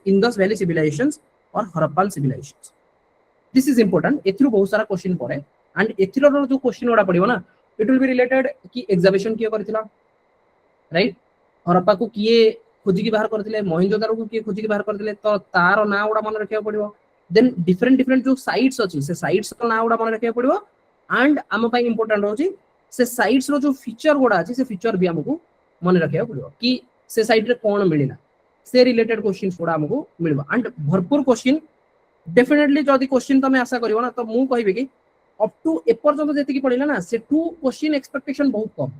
Indus Valley civilizations or Harappan civilizations. This is important. एथिरो बहुत सारा question पड़े and एथिरो रो जो क्वेश्चन ओडा पड़िबो ना इट विल बी रिलेटेड कि एग्जामिनेशन किए करथिला राइट हरप्पा को किए खोजी की बाहर करथिले मोहिंजोदारो को किए खोजी की बाहर करथिले तो तार ना ओडा मन रखिया पड़िबो देन डिफरेंट जो साइट्स अछि से साइट्स तो ना ओडा मन रखिया पड़िबो एंड आम पई इंपोर्टेंट होची से साइट्स रो जो फीचर गोडा अछि से फीचर भी हमको मन रखिया पड़िबो कि से साइट रे कोन मिलिला से रिलेटेड क्वेश्चंस गोडा हमको मिलबो एंड भरपूर क्वेश्चन डेफिनेटली जदि क्वेश्चन तमे आशा करियो ना तो मु कहबे कि अप टू एपर्यंत जेति की पड़िला ना से टू क्वेश्चन एक्सपेक्टेशन बहुत कम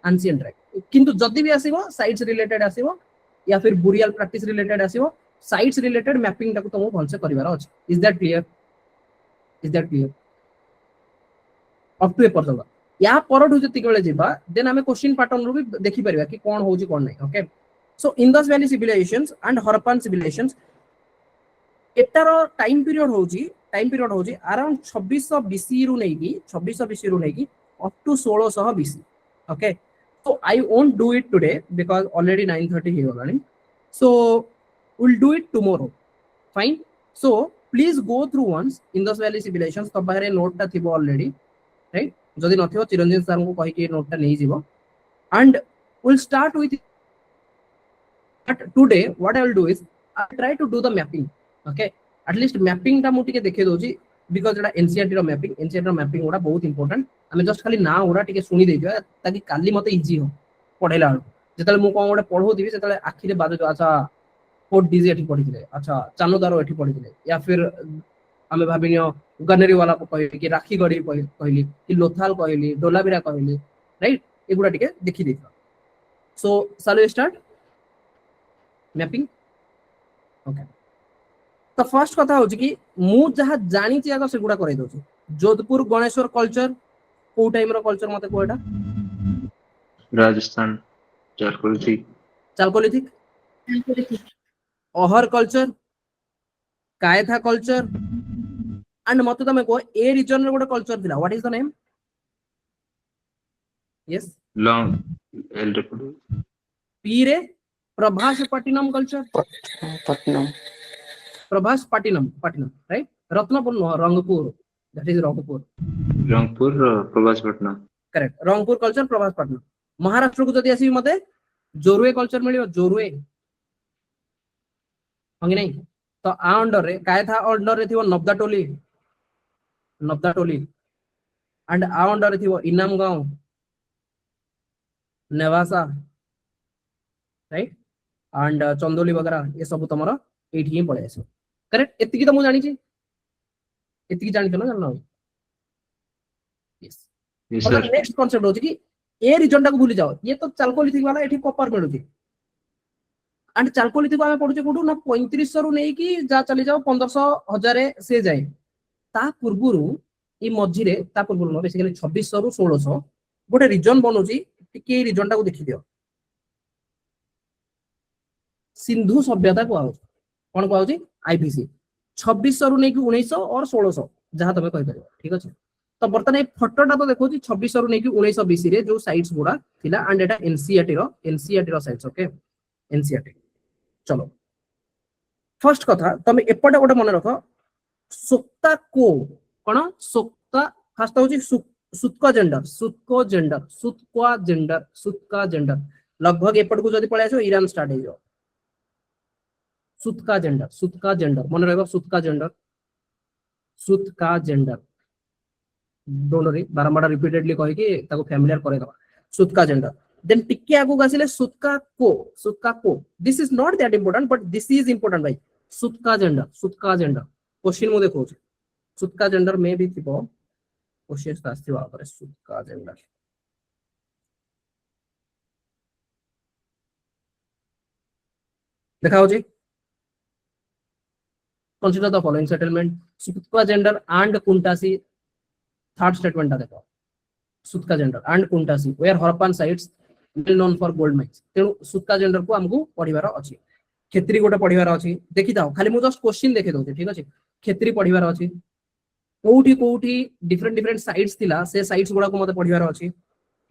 एंशिएंट रे किंतु जदि भी आसीबो साइट्स रिलेटेड आसीबो या फिर बुरियल प्रैक्टिस रिलेटेड आसीबो साइट्स रिलेटेड मैपिंग टाको तुमको भल से करिवार अछि is that clear up to एपर्यंत या परठु जति केले जिबा देन हमें क्वेश्चन पैटर्न रो भी देखि परिबा कि कोन होउची कोन नै okay so Indus valley civilizations and Harappan civilizations एटार टाइम पीरियड होची अराउंड 2600 बीसी रु नै की up to 1600 BC okay so I won't do it today because already 9:30 here already so we'll do it tomorrow fine so please go through once Indus Valley civilizations तो बाहर note ता थिबो already right जदि नथिबो चिरंजीव sir को कहि के note ता नै जीवो and we'll start with but today what I will do is I'll try to do the mapping okay at least mapping ता मोटी के देखे दोची because Etah NCERT row mapping Voda बहुत इंपोर्टेंट हमें जस्ट खाली ना ओडा टिके सुनी दे दियो ताकि काली मते इजी हो पढेला जेतले मु कोन ओडा पढो दिबी सेतले आखिरे बाजो अच्छा फोर्ट डीजे एठी पढिथिले अच्छा चानुदारो एठी पढिथिले या फिर हमें भाबिनियो गनेरी वाला को कहली कि राखी गडी कहली कि लोथाल कहली डोलाबिरा कहली राइट एगुडा टिके देखि देथो so shall we start mapping okay तो फर्स्ट कथा हो कि मु जहा जानी छी आगे सेगुडा करै दोची जोधपुर गणेश्वर कल्चर को टाइम रो कल्चर मते कोएटा Rajasthan chalcolithic Ahar culture Kayatha culture and मते तमे को ए रीजन रे गोटे कल्चर दिला what is the name yes long L W P रे Prabhaspattinam culture Prabhaspattinam right Ratnapur no Rangpur that is Rangpur Prabhaspattanam correct Rangpur culture Prabhaspattanam Maharashtra को जदि आसी मते जोरुए कल्चर मिलियो जोरुए हंगी नहीं तो आ अंडर रे कायथा अंडर रे थिवो नब्दाटोली एंड आ अंडर रे थिवो इनामगांव नेवासा राइट एंड चंदोली वगैरह ये सब तमरो एठी ही पळे आसे करेक्ट एतिकी तो मु जानि छी एतिकी जानि छ ना जानना यस और नेक्स्ट कांसेप्ट हो कि ए रीजन टा को भूली जाओ ये तो चालकोलिथिक वाला एठी कॉपर मिलु छी एंड चालकोलिथिक आमे पढु छी कोठु ना 3500 रु नै की जा चली जाओ 1500 1000 से जाए ता पूर्वरु ई मझी रे ता पूर्वरु नो बेसिकली 2600 रु 1600 गोटे रीजन बनु छी टिके रीजन टा को देखि दियो सिंधु सभ्यता को आउ कोन को आउ छी आईबीसी 2600 रु नै की 1900 और 1600 जहां तमे कहि परियो ठीक अछि तो बर्तन ए फोटोटा तो देखो 2600 रु नै की 1900 बीसी रे जो साइट्स गुडा थिला and Etah NCERT row sites okay NCERT चलो फर्स्ट कथा तमे एपटे गोटे मन रखो सुक्ता को कोन सुक्ता फर्स्ट होची सुत्का जेंडर लगभग एपट को जदी पळे आछो ईरान स्टार्ट हे जो सुत्का जेंडर मन रहबो सुत्का जेंडर डोंट वरी बारंबार रिपीटेडली कहि कि ताको फैमिलियर करे दबा सुत्का जेंडर देन टिके आगु गासिले सुत्का को this is not that important but this is important भाई सुत्का जेंडर क्वेश्चन मु देखो सुत्का जेंडर में भी थिबो क्वेश्चन आस्थिबा पर सुत्का जेंडर देखाओ जी consider the following settlement Sutka gender and Kuntasi third statement ta dekho Sutka gender and Kuntasi where Harappan sites well known for gold mines तेनु Sutka gender को हमको पढिबार अछि खेत्री गोटे पढिबार अछि देखि जाओ खाली मु जस्ट क्वेश्चन देखे दउते ठीक अछि खेत्री पढिबार अछि कोठी डिफरेंट साइट्स थिला से साइट्स गुडा को मते पढिबार अछि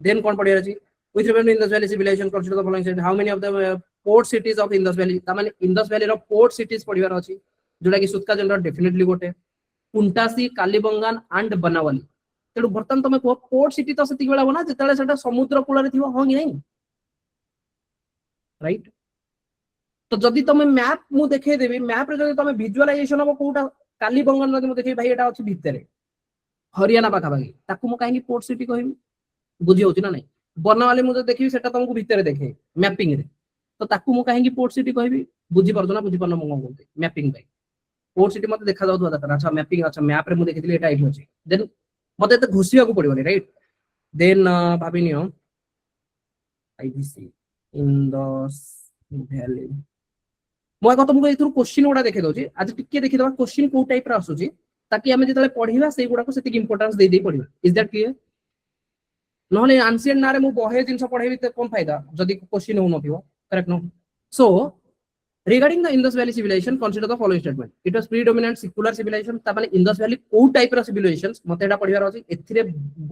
देन कोन पढिबार अछि with reference to Indus Valley civilization consider the following statement. How many of the port cities of Indus Valley ता माने Indus Valley रो port cities पढिबार अछि जोटा कि सुत्का जेंडर डेफिनेटली गोटे कुंटासी कालीबंगान एंड बनावली तेडु बर्तन तमे को पोर्ट सिटी तो सेति बेला बना जेतले सेटा समुद्र कूल रे थिबो हो कि नहीं राइट तो जदि तमे मैप मु देखे देबी मैप रे जदि तमे विजुअलाइजेशन हो कोटा कालीबंगान जदि मु देखि भाई एटा अछि भितरे हरियाणा पाखा भागी ताकू मु काहे पोर्ट सिटी कहबी बुझी होची ना नहीं बनावली मु देखि सेटा तुमको भितरे देखे मैपिंग रे तो ताकू मु काहे पोर्ट सिटी कहबी बुझी परजो ना बुझी परनो मु कोन कहते मैपिंग भाई पोर्ट सिटी मते देखा जाउ दरकार अच्छा मैपिंग अच्छा मैप रे मु देखितली एटा आइडी अछि देन मते एते घुसिया को पड़िबनी राइट देन भाबिनियो आईबीसी इंडस वैली मो आग तुमको एथुर क्वेश्चन गुडा देखि दउची आज टिके देखि दबा क्वेश्चन को टाइप रा आसुची ताकि हमें जेतले पढिबा सेई गुडा को सेति इंपोर्टेंस दे दे पढिबा इज दैट क्लियर नहले एंशिएंट नारे मु बहे जिंस पढेबी त कोन फायदा जदि क्वेश्चन हो नथिबो correct no so regarding the Indus Valley civilization consider the following statement it was predominant secular civilization ता माने Indus Valley को टाइप रा civilizations मते एटा पढिबार अछि एथिरे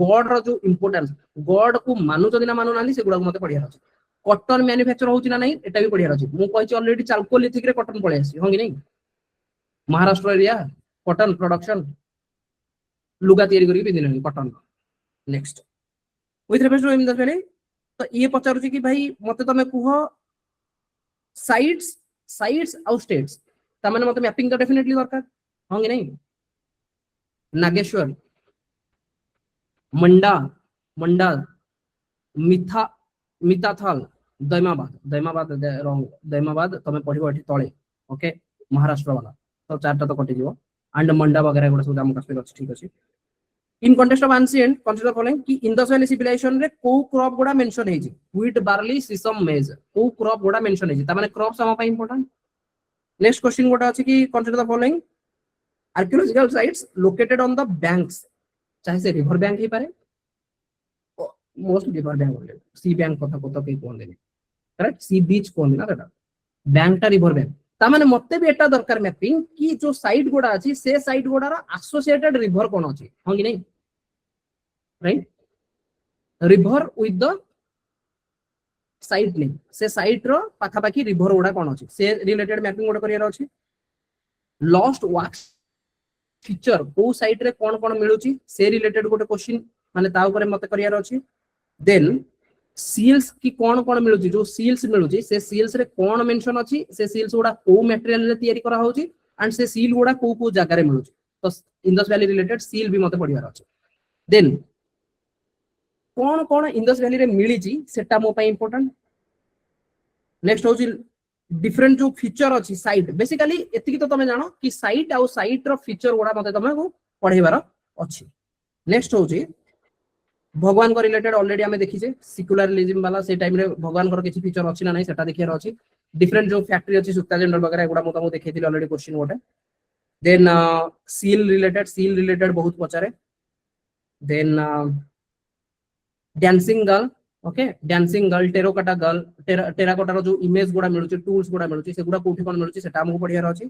गॉड रो जो इंपोर्टेंस गॉड को मानु जदि ना मानु नाली से गुडा मते पढिबार अछि कॉटन मैन्युफैक्चर होउची ना नहीं एटा भी पढिबार अछि मु कहिछि ऑलरेडी चालकोलिथिक रे कॉटन पळे आसी हो कि नहीं महाराष्ट्र एरिया कॉटन प्रोडक्शन लुगा तयारी करी बिदिन cotton next with reference to Indus Valley तो ये पचारुची कि भाई मते तमे कुह साइट्स आउ स्टेट्स ता माने मते मैपिंग तो डेफिनेटली दरकार हो कि नहीं नागेश्वर मंडा मिथा मिताथल दैमाबाद रॉन्ग दैमाबाद तमे पढिबो एठी तळे ओके महाराष्ट्र वाला तो चारटा तो कटि जीवो एंड मंडा वगैरह गुडा सब जम्मू कश्मीर अछि ठीक अछि in context of ancient consider following कि इंडस वैली सिविलाइजेशन रे को क्रॉप गुडा मेंशन हेजी व्हीट बार्ली सीसम मेज को क्रॉप गुडा मेंशन हेजी ता माने क्रॉप सम पय इंपोर्टेंट नेक्स्ट क्वेश्चन गोटा अछि कि consider the following archaeological sites located on the banks चाहे से रिवर बैंक ही पारे मोस्ट रिवर बैंक सी बैंक कथा कथा के कोन देनी करेक्ट सी बीच कोन ना दादा बैंक ता रिवर बैंक ता माने मते भी एटा दरकार मैपिंग कि जो साइट गोडा अछि से साइट गोडा रा एसोसिएटेड रिवर कोन अछि हो कि नहीं right river with the site name से साइट रो पाखा पाखी रिवर गोडा कोन अछि से रिलेटेड मैपिंग गोडा करियार अछि लॉस्ट वॉक्स फीचर को साइट रे कोन कोन मिलुची से रिलेटेड गोटे क्वेश्चन माने ता ऊपर मते करियार अछि देन सील्स की कोन कोन मिलुची जो सील्स मिलुची से सील्स रे कोन मेंशन अछि से सील्स गुडा को मटेरियल रे तयारी करा होची एंड से सील गुडा को जगह रे मिलुची तो इंडस वैली रिलेटेड सील भी मते पढियार अछि देन कोन कोन इंडस वैली रे मिलिची सेटा मो पय इंपोर्टेंट नेक्स्ट होची डिफरेंट जो फीचर अछि साइट बेसिकली एतिकी तो तमे जानो कि साइट आउ साइट रो फीचर गुडा मते तमे को पढेबार अछि नेक्स्ट होची भगवान को रिलेटेड ऑलरेडी हमें देखी छे सेक्युलरिज्म वाला से टाइम रे भगवान को किछि फीचर अछि ना नहीं सेटा देखियार अछि डिफरेंट जो फैक्टरी अछि सुक्ता जेंडर वगैरह गुडा मो देखैथिल ऑलरेडी क्वेश्चन गोटे देन सील रिलेटेड बहुत पचारे then dancing girl okay dancing girl terracotta रो जो इमेज गुडा मिलुची टूल्स गुडा मिलुची से गुडा कोठी कोन मिलुची सेटा हमको पढियार अछि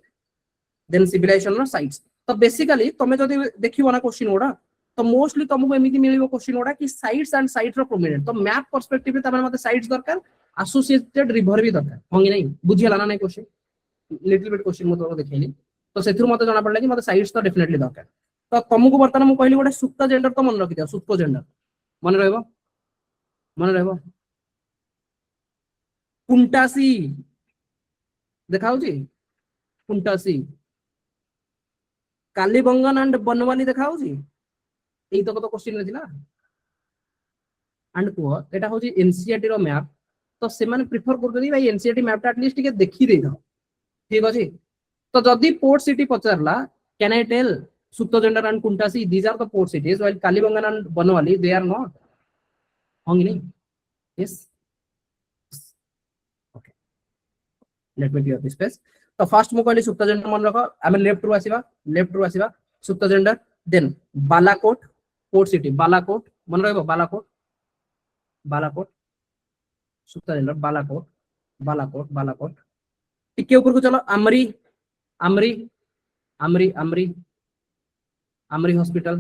देन सिविलाइजेशन रो साइट्स तो बेसिकली तमे जदी देखिबो ना क्वेश्चन गुडा तो मोस्टली तुमको एमिति मिलिबो क्वेश्चन गुडा कि साइट्स एंड साइट रो प्रोमिनेंट तो मैप पर्सपेक्टिव रे तमे मते साइट्स दरकार एसोसिएटेड रिवर भी दरकार होंगी नहीं बुझियला ना नहीं क्वेश्चन लिटिल बिट क्वेश्चन मो तो देखैली तो सेथुर मते जाना पड़ला कि मते साइट्स तो डेफिनेटली दरकार तो तुमको वर्तमान मु कहली गोटे सुक्ता जेंडर तो मन रखि दियो सुक्को जेंडर मन रहबो कुंटासी देखाउ जी कुंटासी कालीबंगन एंड बनवाली देखाउ जी एई तो क्वेश्चन रे थिला एंड को एटा हो जी एनसीईआरटी रो मैप तो से माने प्रेफर करथि भाई एनसीईआरटी मैप एटलीस्ट के देखि दे दो ठीक अछि तो जदी पोर्ट सिटी पचारला कैन आई टेल सुक्तो Dor and Kuntasi these are the port cities while Kalibangan and Banawali they are not होंगी नहीं yes okay let me clear this page तो फर्स्ट मु कहली सुक्तो जेंडर मन रखो आमे लेफ्ट रु आसीबा सुक्तो Dor then Balakot port city Balakot मन रहबो बालाकोट सुक्ता जेंडर बालाकोट टिके ऊपर को चलो आमरी हॉस्पिटल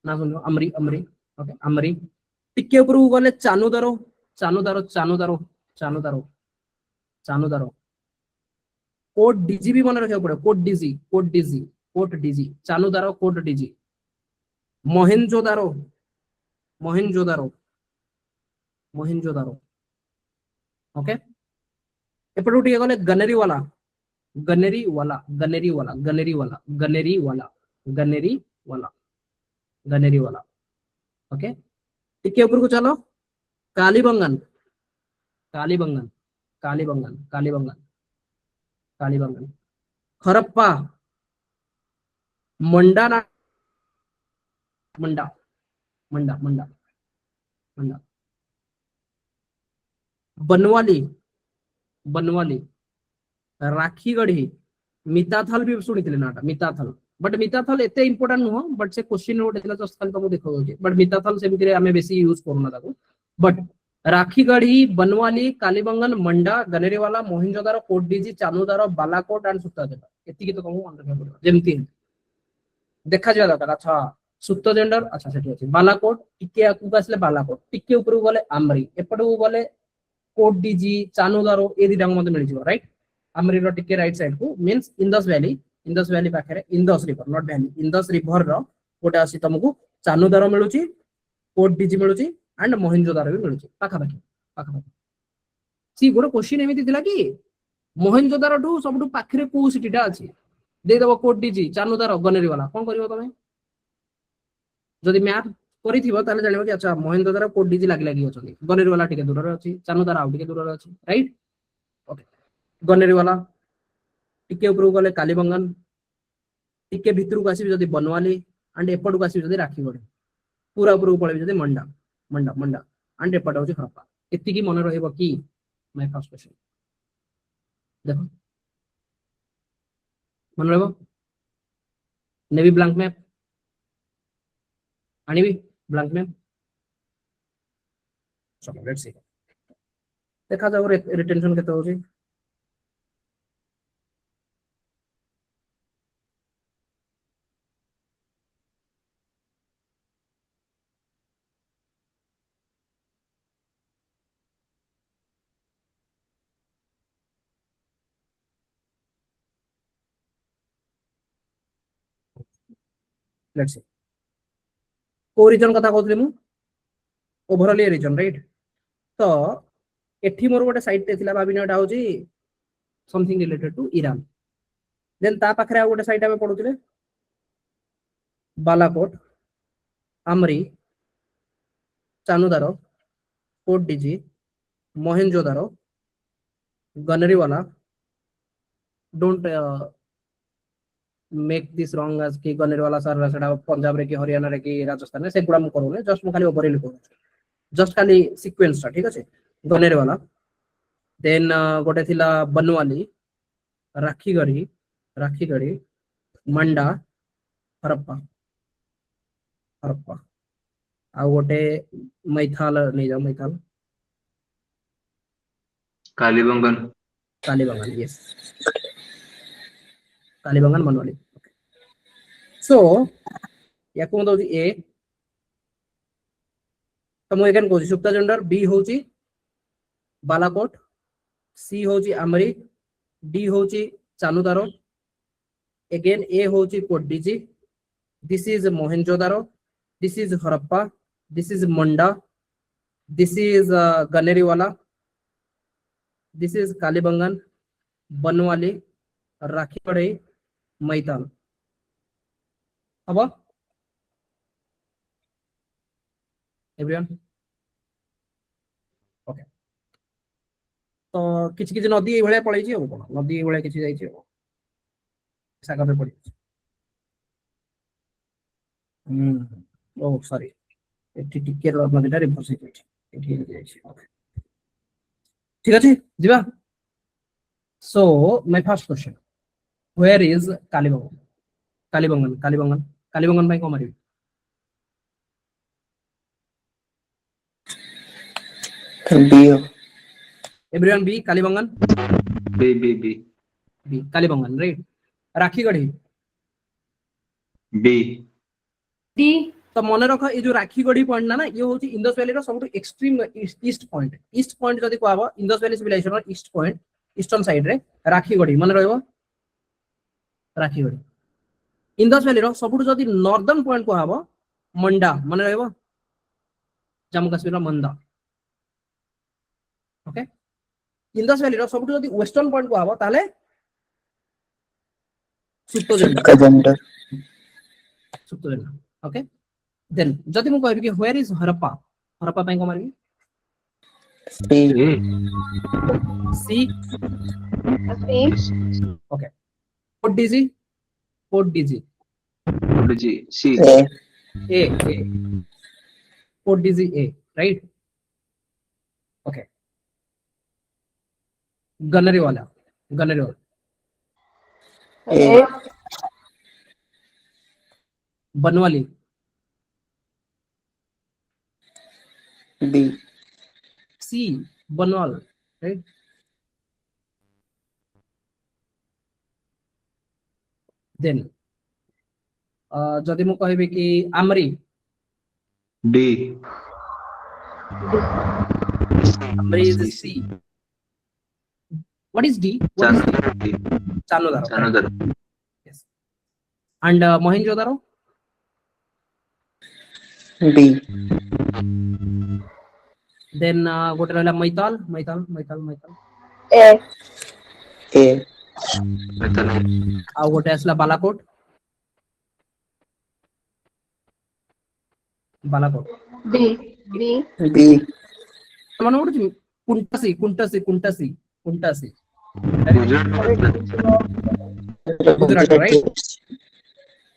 ना सुनो अमरी ओके अमरी टिके ऊपर को गले चानुदारो चानुदारो चानुदारो चानुदारो चानुदारो कोड डीजी भी मन रखा पड़े कोड डीजी कोड डीजी कोड डीजी चानुदारो कोड डीजी मोहेनजोदारो मोहेनजोदारो मोहेनजोदारो ओके एपटू टिके गले गनेरी वाला गनेरी वाला गनेरी वाला गनेरी वाला गनेरी वाला गनेरी वाला गनेरी वाला ओके टिके ऊपर को चलो कालीबंगन कालीबंगन कालीबंगन कालीबंगन कालीबंगन हरप्पा मंडा ना मंडा मंडा मंडा मंडा बनवाली बनवाली राखीगढ़ी मिताथल भी शुणी ना मिताथल बट मिताथल एते इंपोर्टेंट नुह बट से क्वेश्चन गोटे जस्ट खाली तुमको देखा जाଉଛି बट मिताथल सेमिति आमे बेसी यूज करूना ताको बट राखीगढ़ी बनवाली कालीबंगन मंडा गनेरीवाला मोहिंजोदारो कोटडीजी चानुदारो बालाकोट एंड सुत्ताजेंडर एतिकी तो कहूं मन रखा पड़ो जेमती देखा जा दरकार अच्छा सुत्ताजेंडर अच्छा सेठी अछि बालाकोट टिके आकु आसले बालाकोट टिके ऊपर गले आमरी एपटू गले कोटडीजी चानुदारो ए दिटा मते मिल जिवो राइट आमरी रो टिके राइट साइड को मींस इंदस वैली पाखरे Indus river not valley Indus river रो गोटे आसी तुमको चानुदारो मिलुची कोटडीजी मिलुची एंड मोहेंजोदारो भी मिलुची पाखा पाखा सी गोटे क्वेश्चन एमिति थिला कि मोहेंजोदारो टू सबटू पाखरे को सिटीटा अछि दे देबो कोटडीजी चानुदारो गनेरी वाला कोन करिवो तमे जदि मैथ करिथिबो ताले जानिबो कि अच्छा मोहेंजोदारो कोटडीजी लागी लागी अछथि गनेरी वाला टिके दूर रे अछि चानुदारो आउ टिके दूर रे अछि राइट ओके गनेरी वाला टिके ऊपर गले कालीबंगन टिके भितर को आसी जदि बनवाली एंड एपट को आसी जदि राखीगढ़ी पूरा ऊपर को पळेबी जदि मंडा मंडा मंडा एंड एपट होची हरप्पा एति की मन रहइबो कि माय फर्स्ट क्वेश्चन देखो मन रहइबो नेवी ब्लैंक मैप आनिबी ब्लैंक मैप चलो लेट्स सी देखा जाओ रिटेंशन केते होची लेट्स सी को रीजन कथा कहतले मु ओवरऑल ये रीजन राइट तो एठी मोर गोटे साइट ते थिला भाबिनो एटा होची something related to Iran then ता पाखरे आ गोटे साइट आमे पढुतिले Balakot Amri Chanhudaro Kot Diji Mohenjodaro Ganeriwala don't make this wrong as कि गनेरीवाला सर सेटा पंजाब रे कि हरियाणा रे कि राजस्थान रे से गुडा मु करूने जस्ट मु खाली ओवरऑल करू जस्ट खाली सीक्वेंस ता ठीक अछि गनेरीवाला देन गोटे थिला बनवाली राखीगढ़ी मंडा हरप्पा हरप्पा आ गोटे मैथाल नहीं जाओ मैथाल कालीबंगन कालीबंगन यस कालीबंगन बनवाली सो या को दउची ए तो मु एगेन कोची सुप्ताजेंडर बी होची बालाकोट सी होची आमरी डी होची चानुदारो अगेन ए होची Kot Diji this is Mohenjodaro this is Harappa this is Manda this is Ganeriwala this is Kalibangan Banawali Rakhigarhi मैताल अब एवरीवन ओके तो किछि किछि नदी ए भळे पळै छी अब कोन नदी ए भळे किछि जाई छी सागा पे पड़ी ओ सॉरी एठी टिके नदीटा रिवर्स हे छी एठी जाई छी ओके ठीक अछि जिबा so my first question where is Kalibangan Kalibangan Kalibangan Kalibangan भाई को मारिबी B everyone B Kalibangan B B B B Kalibangan right Rakhigarhi B D तो मन रख ये जो राखीगढ़ी पॉइंट ना ये हूँ इंडस वैली सब एक्सट्रीम ईस्ट पॉइंट जब कह Indus valley civilisation east point eastern side रे राखीगढ़ी मन रहा राखीगढ़ी इंडस वैली सब जब नॉर्दर्न पॉइंट कह मंडा मन रहा जम्मू काश्मीर मंदा ओके इंडस वैली सब जब वेस्टर्न पॉइंट कह ताले Sukkajanda. ओके देन जदि मु कहबी कि वेयर इज हरप्पा हरप्पा पई को मारबी C. A C okay Kot Diji जी C A. A Kot Diji A right okay Ganeriwala A. Banawali B. C Banawal right then जदि मु कहबी कि Amri D Amri is C what is D Chanhudaro yes and Mohenjodaro B. Then गोटे रहला मैताल A. आ गोटे आसला बालाकोट B. मन पड़ुछि कुंटासी गुजरात राइट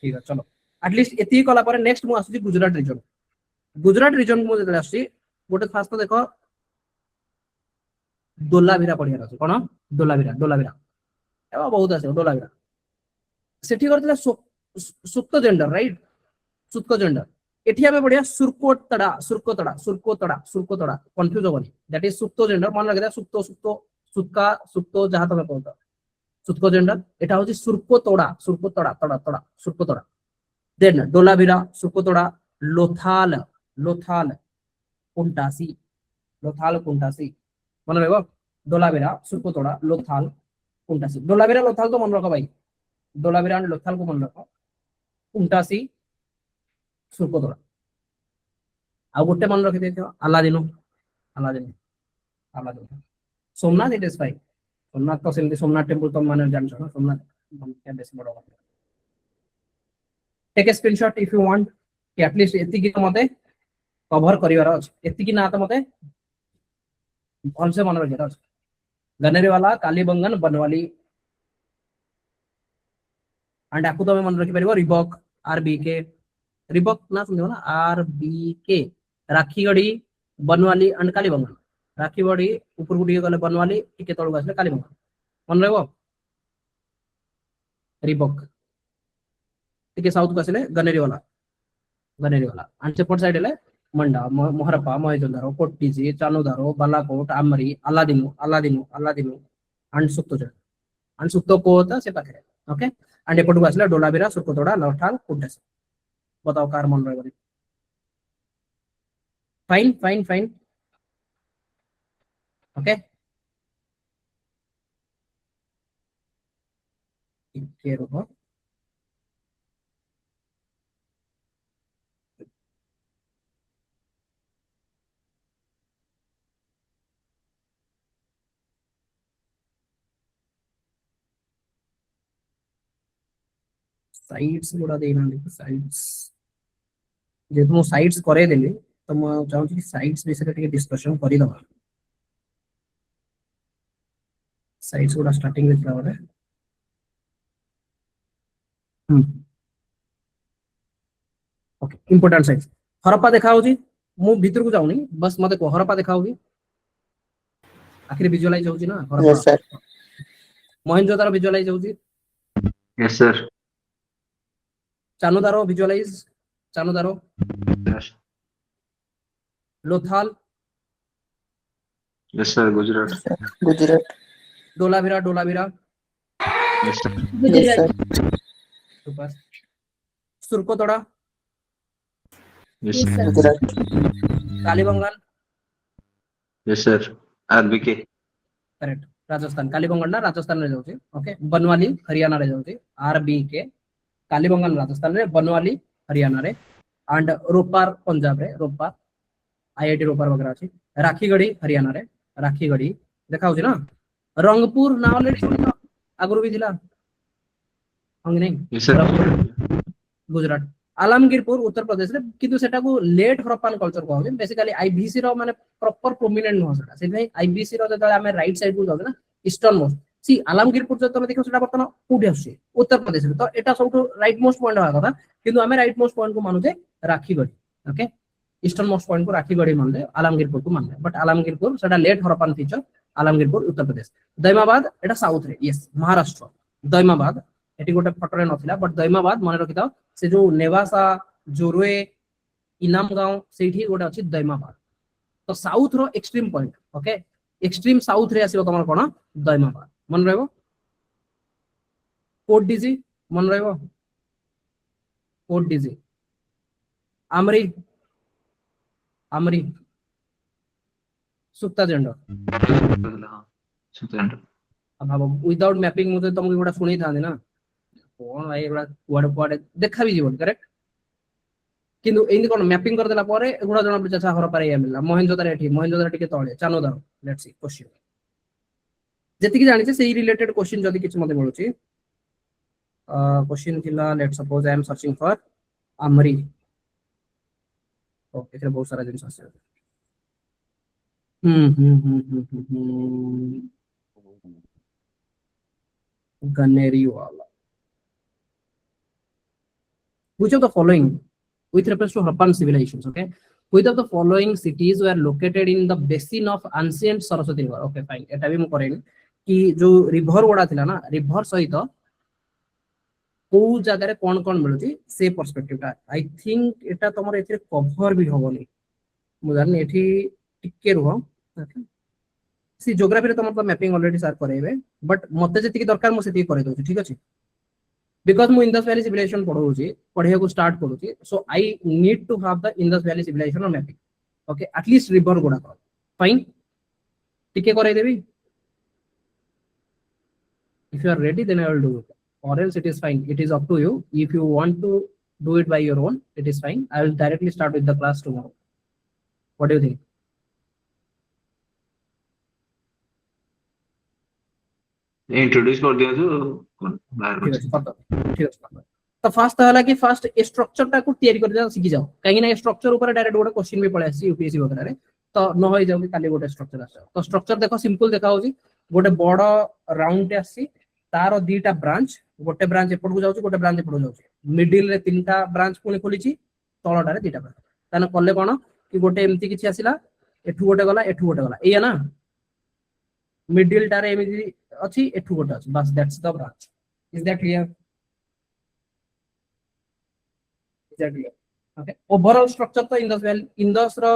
ठीक है चलो एटलिस्ट एति कला पर नेक्स्ट मु आसुछि गुजरात रीजन मु जते आसुछि गोटे फास्ट देखो डोलाभिरा पड़िया अछि कोन डोलाभिरा एबा बहुत आसे डोलाभिरा सेठी करथिला सुक्त जेंडर राइट सुक्त जेंडर एठी आबे बढ़िया Surkotada confuse होबनी that is Sukta gender मन लगे सुक्का जहां तमे कहता सुक्त जेंडर एटा होची सुरकोतड़ा देन डोलाभिरा सुरकोतड़ा लोथाल कुंटासी मन रहबो डोलाभिरा सुरकोतड़ा लोथाल कुंटासी डोलाभिरा लोथाल तो मन रखो भाई डोलाभिरा एंड लोथाल को मन रखो कुंटासी सुरकोतड़ा आ गोटे मन रखि देथियो अलादिनो Somnath it is fine Somnath तो सेमती सोमनाथ टेंपल तो माने जान छ सोमनाथ क्या बेस बड़ बात take a screenshot if you want कि एटलीस्ट एति की मते कवर करिवार अछि एति की ना त मते भल से मन रखियार अछि गनेरी वाला कालीबंगन बनवाली एंड आपको तो मन रखि परिबो रिबक आरबीके रिबक ना सुनियो ना आरबीके राखीगढ़ी बनवाली एंड कालीबंगन राखीगढ़ी ऊपर गुडी गले बनवाली टिके तळु आसले कालीबंगन मन रहबो रिबक टिके साउथ को आसले गनेरी वाला एंड सेपट साइड ले मंडा मोहरप्पा मोहेंजोदारो कोट्टीजी चानोदारो बालाकोट आमरी अलादिनो एंड सुक्तो को होता से पाखे ओके एंड एपट को आसले डोलाभिरा सुरकोतड़ा लोथाल कुंटासी बताओ कार मन रहबो फाइन ओके ठीक है साइड्स गुडा देना साइड्स जेतु मो साइड्स करे देली तो मो चाहू कि साइड्स विषय टिके डिस्कशन करि दबा साइड्स गुडा स्टार्टिंग देखला बरे ओके इंपोर्टेंट साइड्स हरप्पा देखा होजी मु भीतर को जाउनी बस मते को हरप्पा देखा होगी आखिर विजुअलाइज होजी ना Harappa Yes, sir. Mohenjodaro visualize होजी yes sir Chanhudaro visualize Chanhudaro Lothal yes sir Gujarat Gujarat. Dholavira yes sir Yes, sir. Super Surkotada Yes, sir. Gujarat. Kalibangan Yes, sir. RBK. Correct Rajasthan Kalibangan ना राजस्थान रे जाउची ओके बनवाली हरियाणा रे जाउची आरबीके कालीबंगाल राजस्थान रे बनवाली हरियाणा रे एंड रोपार पंजाब रे रोपार आईआईटी रोपार वगैरह अछि राखीगढ़ी हरियाणा रे राखीगढ़ी देखा होची ना रंगपुर ना ऑलरेडी सुनितो आगुरु भी जिला हंग नहीं Yes, sir. गुजरात आलमगीरपुर उत्तर प्रदेश रे किंतु सेटा को लेट हरप्पान कल्चर कहौ बेसिकली आईबीसी रो माने प्रॉपर प्रोमिनेंट न सेटा सेबै आईबीसी रो जतले हमें राइट साइड को जाउ ना ईस्टर्न मोस्ट सी आलमगीरपुर जो तुम देखो सेटा बर्तन कोठी आछी उत्तर प्रदेश रे तो एटा सबटु राइट मोस्ट पॉइंट होगा कथा किंतु हमें राइट मोस्ट पॉइंट को मानुजे Rakhigarhi okay eastern most point को राखीगढ़ी मानले आलमगीरपुर को मानले बट आलमगीरपुर सेटा लेट हरप्पान फीचर आलमगीरपुर उत्तर प्रदेश दैमाबाद एटा साउथ रे यस महाराष्ट्र दैमाबाद एटी गोटे फोटो रे नथिला बट दैमाबाद मन रखिता से जो नेवासा जोरवे इनाम गांव सेठी गोटे अछि दैमाबाद तो साउथ रो extreme point okay extreme south रे आसीबो तमर कोन दैमाबाद मन रहबो कोट डीजी मन रहबो coat DG Amri Amri सुक्ता gender अब विदाउट मैपिंग मुझे तुमको गोटा सुनी था ना कौन भाई एगुड़ा कुआडे कुआडे देखा भी जीवन करेक्ट किंतु एंदी कोन मैपिंग कर देला पारे एगुड़ा जणा पड़े चाचा घर पारे मिलला मोहनजोदार टिके तळे चानोदार लेट्स सी क्वेश्चन जति कि जानि छे सेही रिलेटेड क्वेश्चन जदी किछ मते मिलुची क्वेश्चन थिला let's suppose I am searching for Amri okay एथे बहुत सारा जिनिस आसे गनेरी वाला which of the following with reference to Harappan civilizations okay which of the following cities were located in the basin of ancient Saraswati river okay fine eta भी मु करेनी कि जो रिवर गुडा थिला ना रिवर सहित को जगह रे कोन कोन मिलुची से पर्सपेक्टिव ता आई थिंक एटा तमर एथिरे कवर भी होबनी मु जानि एठी टिके रुह ओके सी ज्योग्राफी रे तमर तो मैपिंग ऑलरेडी सर करेबे बट मते जति की दरकार मु सेति करे दउ ठीक अछि because mu Indus Valley civilization पढ़िया को start करूची so I need to have the Indus Valley civilization on mapping okay at least river गुडा कर fine टिके करे देबी if you are ready then I will do it or else it is fine it is up to you if you want to do it by your own it is fine I will directly start with the class tomorrow what do you think introduce कर दिया जो बाहर ठीक है तो fast हला कि fast ए structure टा को तयारी कर जा सिखि जाओ काहे ना स्ट्रक्चर ऊपर डायरेक्ट गोटे क्वेश्चन भी पळे आसी यूपीएससी वगैरह रे तो न होई जाउ कि खाली गोटे स्ट्रक्चर आसे तो स्ट्रक्चर देखो सिंपल देखा होची गोटे बड़ राउंड टे आसी तार दीटा ब्रांच गोटे ब्रांच एपट को जाउची गोटे ब्रांच एपट को जाउची मिडिल रे तीनटा ब्रांच पुनी खोलीची तळटा रे दीटा ब्रांच ताने कले कोन कि गोटे एमती किछि आसिला एठु गोटे गला एया ना मिडिल टा रे एमती अछि एठु गोटे अछि बस that's the branch is that clear okay overall structure तो इंडस रो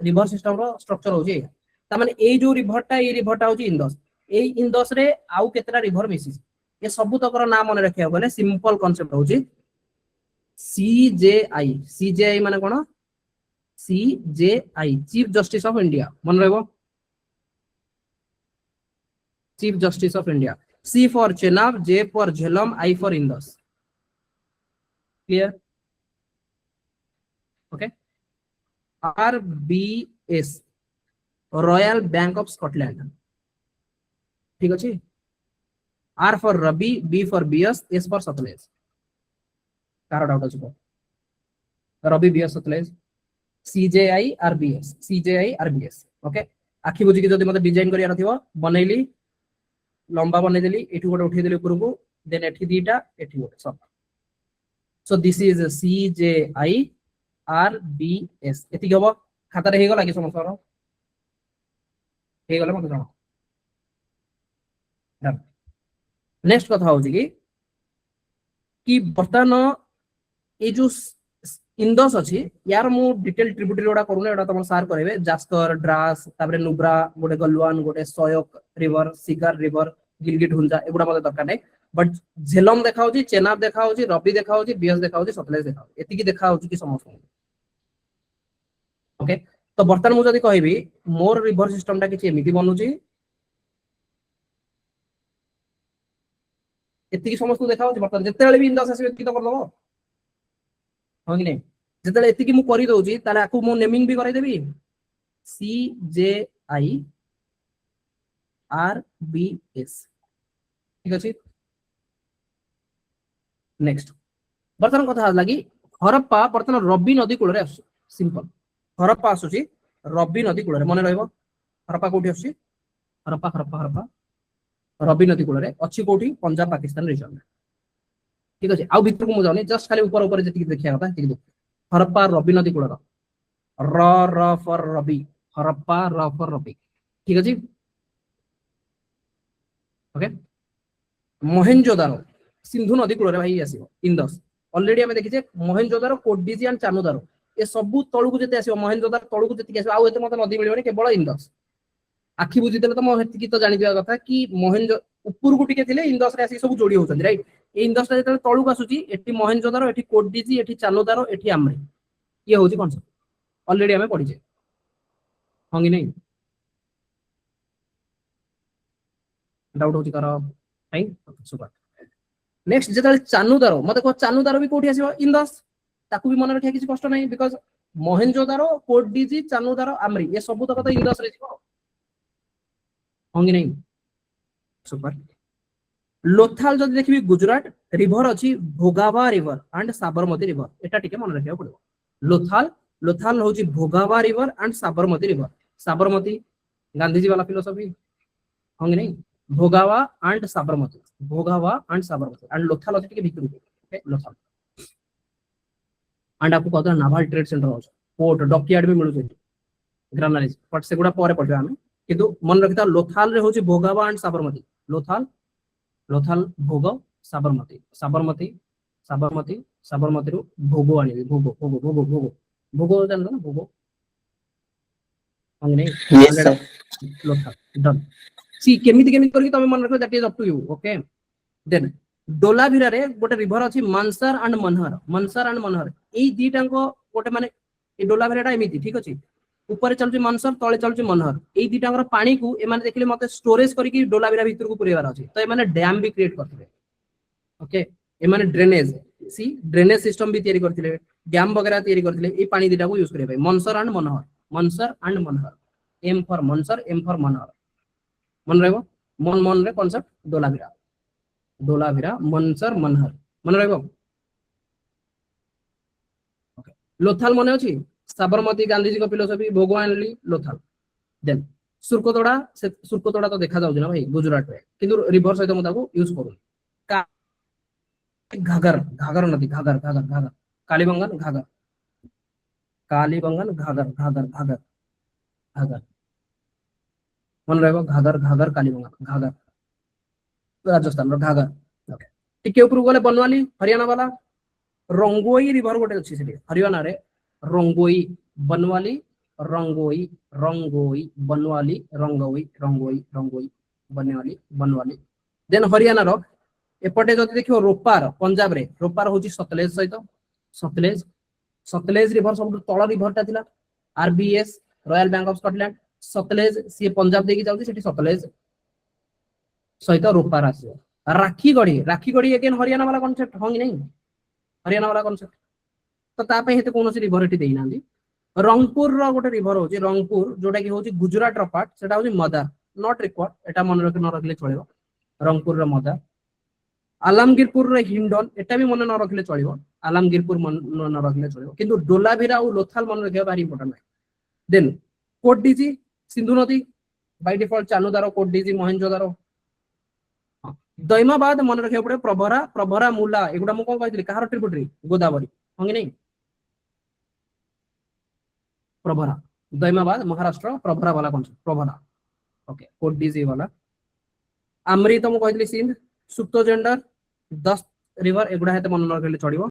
रिवर सिस्टम रो स्ट्रक्चर होची त माने ए जो रिवर टा होची इंडस रे आउ केतरा रिवर मिसी ए सब तकर नाम मन रखिया गले सिंपल कांसेप्ट होची सीजेआई माने कोन CJI chief justice of India मन रहबो chief justice of India C for Chenab J for Jhelum I for Indus clear okay RBS royal bank of Scotland ठीक अछि R for Ravi B for Beas S for Sutlej कार doubt अछि Ravi Beas Sutlej CJI RBS okay आखि बुझी कि जदि मते डिजाइन करिया रथिबो बनैली लंबा बनै देली एठु गोटे उठै देली ऊपर को देन एठी दीटा एठी गोटे सब so this is CJI RBS एति गबो खाता रे हे गला कि समस्या हे गला मते जानो नेक्स्ट कथा हो कि बर्तमान ए जो इंडस अछि यार मु डिटेल ट्रिब्यूटरी ओडा करूने एडा तमन सार करबे जास्कर ड्रास ताबरे नुब्रा गोटे गलवान गोटे सयक river cigar river Gilgit Hunza एगुडा मते दरकार नै बट झेलम देखा होची चेनाब देखा होची रबी देखा होची बियस देखा होची सतलेज देखा होची एति की देखा होची कि समस्या ओके तो बर्तमान मुझे जदि कहबी मोर रिवर सिस्टम टा किछि एमिति बनुची एतिकी समस्त देखा होची बर्तमान जेतेले भी इंदस आसीबे एतिकी तो कर दबो हो कि नहीं जेतेले एतिकी मु करि दउची ताले आकु मु नेमिंग भी कराइ देबी CJIRBS ठीक अछि नेक्स्ट बर्तमान कथा लागि हरप्पा बर्तमान रबी नदी कूल रे आसु सिंपल हरप्पा आसुची रबी नदी कूल रे मने रहइबो हरप्पा कोठी आसुची हरप्पा हरप्पा हरप्पा रबी नदी कूल रे अछि कोठी पंजाब पाकिस्तान रीजन में ठीक अछि आउ भितर को मु जाउनी जस्ट खाली ऊपर ऊपर जति देखिया कथा ठीक हरप्पा रबी नदी कूल R for Ravi Harappa R for Ravi ठीक अछि ओके मोहेनजोदारो सिंधु नदी कूल रे भाई आसीबो इंदस ऑलरेडी हमें देखिजे मोहेनजोदारो कोडिजी एंड चानुदारो ए सबु तळुकु जते आसीबो मोहेनजोदारो तळुकु जति आसीबो आउ एते मते नदी मिलिबनी केवल इंदस आखि बुझी देले तो मो हेति तो जानि दिया कथा कि मोहेनजो ऊपर को टिके थिले इंदस रे आसी सब जोडी होछन राइट ए इंदस रे जते तळुकु आसुची एठी मोहेनजोदारो एठी कोडिजी एठी चानुदारो एठी आम्री ये होची कॉन्सेप्ट ऑलरेडी हमें पढिजे होंगी नहीं डाउट होची करो फाइन सुपर नेक्स्ट जेतले चानुदारो मते को चानुदारो भी कोठी आसीबो इंदस ताकू भी मन रखिया किसी कष्ट नहीं बिकॉज मोहेनजोदारो कोडिजी चानुदारो आम्री ये सब तक तो इंदस रे जीवो होंगी नहीं सुपर लोथाल जदि देखबी गुजरात रिवर अछि भोगावा रिवर एंड साबरमती रिवर एटा टिके मन रखिया पड़ो लोथाल लोथाल होची भोगावा river and Sabarmati river Sabarmati Gandhiji वाला फिलोसफी होंगी नहीं भोगावा एंड साबरमती एंड लोथाल अछि टिके भितर ओके लोथाल एंड आपको कहता नाval ट्रेड सेंटर हो पोर्ट डॉकयार्ड भी मिलु छै ग्रानाइज बट सेगुडा परे पडबे हम किंतु मन रखिता लोथाल रे होची भोगावा एंड साबरमती लोथाल लोथाल भोग साबरमती साबरमती साबरमती साबरमती रु भोगो आनी भोगो भोगो भोगो भोगो भोगो जानलो ना भोगो अंगने Yes, sir. लोथाल डन सी केमिति केमिति करके तमे मन रखो that is up to you okay then Dholavira रे गोटे रिवर अछि मानसर एंड मनहर एई दीटांको गोटे माने ए डोलाभिराटा एमिति ठीक अछि ऊपर चलछि मानसर तळे चलछि मनहर एई दीटांगर पानी को ए माने देखले मते स्टोरेज करिकि डोलाभिरा भीतर को पुरेबार अछि तो ए माने डैम भी क्रिएट करथिले ओके ए माने ड्रेनेज सी ड्रेनेज सिस्टम भी तयारी करथिले डैम वगैरह तयारी करथिले ए पानी दीटा को यूज करे भाई Mansar and Manhar M for Mansar M for Manhar मन रहबो मन मन रे कांसेप्ट डोलाभिरा मनसर मनहर मन रहबो ओके लोथाल मने अछि साबरमती गांधीजी को फिलोसफी भोगवानली लोथाल देन सुरकोतोड़ा तो देखा जाउछ ना भाई गुजरात रे किंतु रिवर सहित म ताको यूज करू का घागर घागर नदी घागर घागर घागर कालीबंगन घागर घागर घागर मन रहबो घागर घागर कालीबंगन घागर राजस्थान रो घागर ओके टिके ऊपर गले बनवाली हरियाणा वाला रंगोई रिवर गोटे अछि सेठी हरियाणा रे रंगोई बनवाली रंगोई रंगोई बनवाली रंगोई रंगोई रंगोई बनवाली देन हरियाणा रो एपटे जदि देखियो रोपार पंजाब रे रोपार होची सतलेज सहित सतलेज रिवर सब तळ रिवरटा थिला RBS royal bank of Scotland Sutlej सी पंजाब देकी जाउची सेठी सतलेज सहित रोपार आसीयो राखी गड़ी अगेन हरियाणा वाला कांसेप्ट होंगी नहीं हरियाणा वाला कांसेप्ट तो ता पे हेते कोनोसी रिवर एठी देई नांदी रंगपुर रो गोटे रिवर होची रंगपुर जोटा की होची गुजरात रो पार्ट सेटा होची मदार नॉट रिक्वायर्ड एटा मन रख न रखले चलेबो रंगपुर रो मदार आलमगीरपुर रे हिंडन एटा भी मन न रखले चलेबो आलमगीरपुर मन न रखले चलेबो किंतु डोलाभिरा और लोथाल मन रखिया भारी इंपोर्टेंट है देन कोटडीजी सिंधु नदी बाय डिफॉल्ट चानुदारो कोटडीजी मोहेनजोदारो दैमाबाद मन रखिया पड़े प्रभरा मुला एगुडा मु कोन कहथिली कहार ट्रिब्यूटरी गोदावरी होंगे नहीं प्रभरा दैमाबाद महाराष्ट्र प्रभरा वाला कौन प्रभरा ओके कोटडीजी वाला आमरी तो मु कहथिली सिंध सुप्तो जेंडर 10 रिवर एगुडा हेते मन रखले चढ़िबो